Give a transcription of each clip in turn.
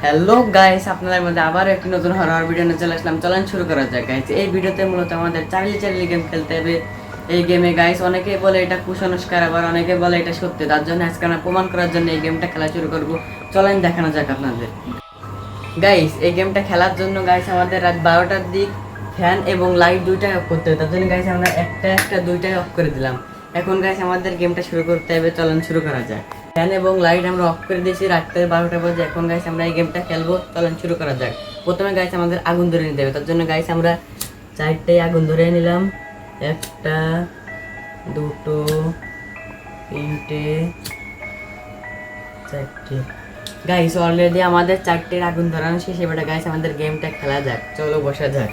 Hello guys, আপনাদের মধ্যে আবার একটি নতুন হরর ভিডিও নিয়ে চলে আসলাম। চলেন শুরু করা যাক গাইস। এই ভিডিওতে মূলত আমাদের চার্লি চার্লি গেম খেলতে হবে। এই গেমে গাইস অনেকে বলে এটা কুসংস্কার, আবার অনেকে বলে এটা সত্যি। তার জন্য আজকে আমরা প্রমাণ করার জন্য এই গেমটা খেলা শুরু করব। চলেন দেখানো যাক আপনাদের। গাইস এই গেমটা খেলার জন্য গাইস আমাদের রাত 12টার দিক ফ্যান এবং লাইট দুইটাই অফ করতে হবে। তার জন্য গাইস আমরা একটা দুইটাই অফ করে দিলাম। এখন গাইস আমাদের গেমটা শুরু করতে হবে। চলেন শুরু করা যাক। ফ্যান এবং লাইট আমরা অফ করে দিয়েছি রাত্রে 12টা বাজে। এখন গাইস আমরা এই গেমটা খেলবো। চলেন শুরু করা যাক। প্রথমে গাইস আমাদের আগুন ধরে নিতে হবে। তার জন্য গাইস আমরা 4টে আগুন ধরে নিলাম। 1টা 2টো 3টে 4টে। গাইস অলরেডি আমাদের 4টে আগুন ধরানো শেষ। এবার গাইস আমাদের গেমটা খেলা যাক। চলো বসা যাক।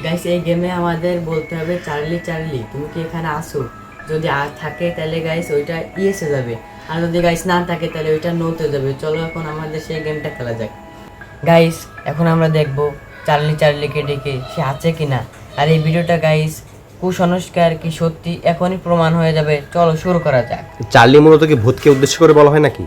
গাইস এই গেমে আমাদের বলতে হবে চার্লি চার্লি তুমি কি এখানে আসো। যদি থাকে তাহলে গাইস ওইটা ইয়েসে যাবে, আর যদি গাইস না থাকে তাহলে ওইটা নোতে যাবে। চলো এখন আমাদের সেই গেমটা খেলা যাক। গাইস এখন আমরা দেখবো চার্লি চার্লিকে ডেকে সে আছে কিনা। আর এই ভিডিওটা গাইস কুসংস্কার কি সত্যি এখনই প্রমাণ হয়ে যাবে। চলো শুরু করা যাক। চার্লি মূলত কি ভূতকে উদ্দেশ্য করে বলা হয় নাকি?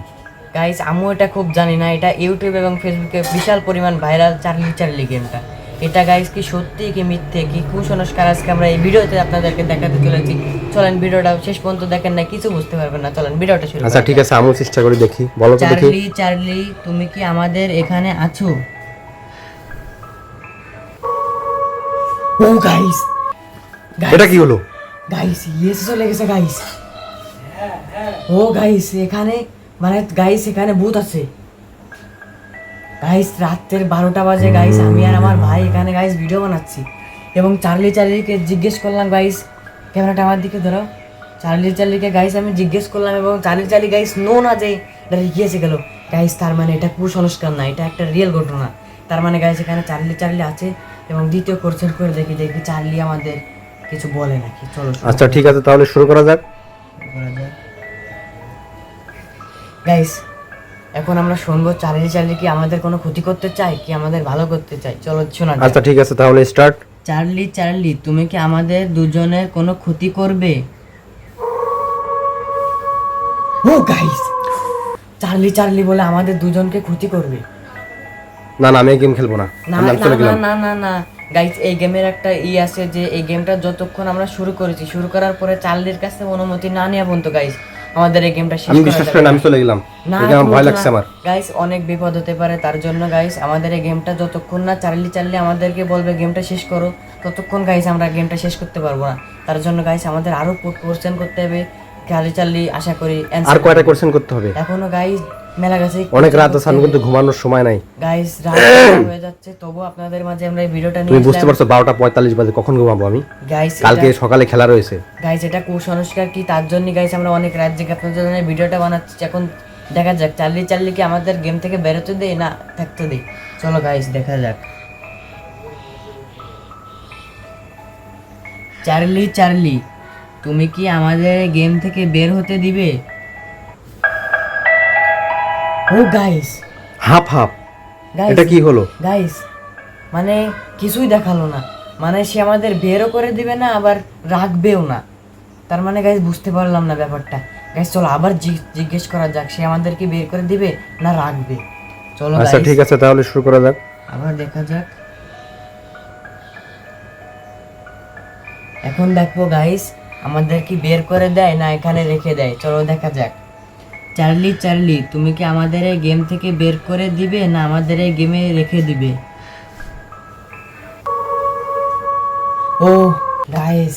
গাইস আমিও এটা খুব জানি না। এটা ইউটিউব এবং ফেসবুকে বিশাল পরিমাণ ভাইরাল চার্লি চার্লি গেমটা। এটা গাইস কি সত্যি কি মিথ্যে কি কুসংস্কার আজকে আমরা এই ভিডিওতে আপনাদেরকে দেখাতে চলেছি। চলেন ভিডিওটা শেষ পর্যন্ত দেখেন, না কিছু বুঝতে পারবেন না। চলেন ভিডিওটা শুরু করা আচ্ছা যাক। ঠিক আছে, আমিও চেষ্টা করে দেখি। বলো তো দেখি। চার্লি চার্লি তুমি কি আমাদের এখানে আছো? ও গাইস এটা কি হলো? গাইস ইয়েস চলে গেছে গাইস। ও গাইস এখানে মানে গাইস এখানে ভূত আছে। গাইস রাতের 12টা বাজে গাইস, আমি আর আমার ভাই এখানে গাইস ভিডিও বানাচ্ছি এবং চার্লি চার্লিকে জিজ্ঞেস করলাম। গাইস ক্যামেরাটা আমার দিকে ধরো। চার্লি চার্লিকে গাইস আমি জিজ্ঞেস করলাম এবং চার্লি চার্লি গাইস নো না যে এটা গিয়েছে গেল। গাইস তার মানে এটা কুসংস্কার না, এটা একটা রিয়েল ঘটনা। তার মানে গাইস এখানে চার্লি চার্লি আছে এবং দ্বিতীয় কোশ্চেন করে দেখি চার্লি আমাদের কিছু বলে নাকি। চলো আচ্ছা ঠিক আছে, তাহলে শুরু করা যাক। গাইস এখন আমরা শুনবো চার্লি চার্লি কি আমাদের কোনো ক্ষতি করতে চায় কি আমাদের ভালো করতে চায়। চলো শোনা যাক। আচ্ছা ঠিক আছে, তাহলে স্টার্ট। চার্লি চার্লি তুমি কি আমাদের দুজনের কোনো ক্ষতি করবে? ও গাইস চার্লি চার্লি বলে আমাদের দুজনকে ক্ষতি করবে। না না, আমি এই গেম খেলবো না। না আমি চলে গেলাম। না না না গাইস এই গেমের একটা আছে যে এই গেমটা যতক্ষণ আমরা শুরু করেছি, শুরু করার পরে চার্লির কাছে অনুমতি না নেওয়া পর্যন্ত গাইস আমাদের এই গেমটা শেষ আমি করা বিশ্বাস যাবে করি না, না। আমি চলে গেলাম। না এটা আমার ভয় লাগছে আমার। গাইস অনেক বিপদ হতে পারে। তার জন্য গাইস আমাদের এই গেমটা যতক্ষণ না চার্লি চার্লি আমাদেরকে বলবে গেমটা শেষ করো, ততক্ষণ গাইস আমরা গেমটা শেষ করতে পারবো না। তার জন্য গাইস আমাদের আরো কোশ্চেন করতে হবে। চার্লি চার্লি আশা করি আর কয়টা কোশ্চেন করতে হবে? এখনো গাইস মেলা গেছে, অনেক রাত আছে, আমি কিন্তু ঘুমানোর সময় নাই। গাইস রাত হয়ে যাচ্ছে, তবু আপনাদের মাঝে আমরা এই ভিডিওটা তুমি নিয়ে বুঝতে পারছো 12:45 বাজে কখন ঘুমাবো আমি? গাইস কালকে সকালে খেলা রয়েছে। গাইস এটা কুসংস্কার কি তার জন্য গাইস আমরা অনেক রাত জেগে আপনাদের জন্য ভিডিওটা বানাচ্ছি। এখন দেখা যাক চার্লি চার্লি কি আমাদের গেম থেকে বেরোতে দেয় না থাকতে দেয়। চলো গাইস দেখা যাক। চার্লি চার্লি তুমি কি আমাদের গেম থেকে বের হতে দিবে? ও গাইস হাফ হাফ। গাইস এটা কি হলো? গাইস মানে কিছুই দেখালো না, মানে সে আমাদের বেরও করে দিবে না আবার রাখবেও না। তার মানে গাইস বুঝতে পারলাম না ব্যাপারটা। গাইস চলো আবার জিজ্ঞেস করা যাক সে আমাদেরকে বের করে দিবে না রাখবে। চলো আচ্ছা ঠিক আছে, তাহলে শুরু করা যাক। আবার দেখা যাক। এখন দেখবো গাইস আমাদের কি বের করে দেয় না এখানে রেখে দেয়। চলো দেখা যাক। চার্লি চার্লি তুমি কি আমাদের এই গেম থেকে বের করে দিবে না আমাদের এই গেমে রেখে দিবে? ও গাইস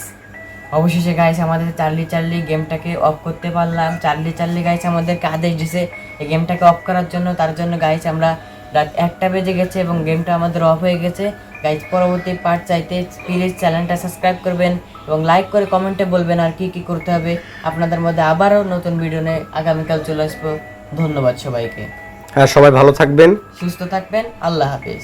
অবশেষে গাইস আমাদের চার্লি চার্লি গেমটাকে অফ করতে পারলাম। চার্লি চার্লি গাইস আমাদেরকে আদেশ দিয়েছে এই গেমটাকে অফ করার জন্য। তার জন্য গাইস আমরা রাত 1টা বেজে গেছে এবং গেমটা আমাদের অফ হয়ে গেছে। গাইস পরবর্তী পার্ট চাইতে প্লিজ চ্যানেলটা সাবস্ক্রাইব করবেন এবং লাইক করে কমেন্টে বলবেন আর কি কি করতে হবে। আপনাদের মধ্যে আবারও নতুন ভিডিও নিয়ে আগামীকাল চলে আসবো। ধন্যবাদ সবাইকে। হ্যাঁ, সবাই ভালো থাকবেন, সুস্থ থাকবেন। আল্লাহ হাফেজ।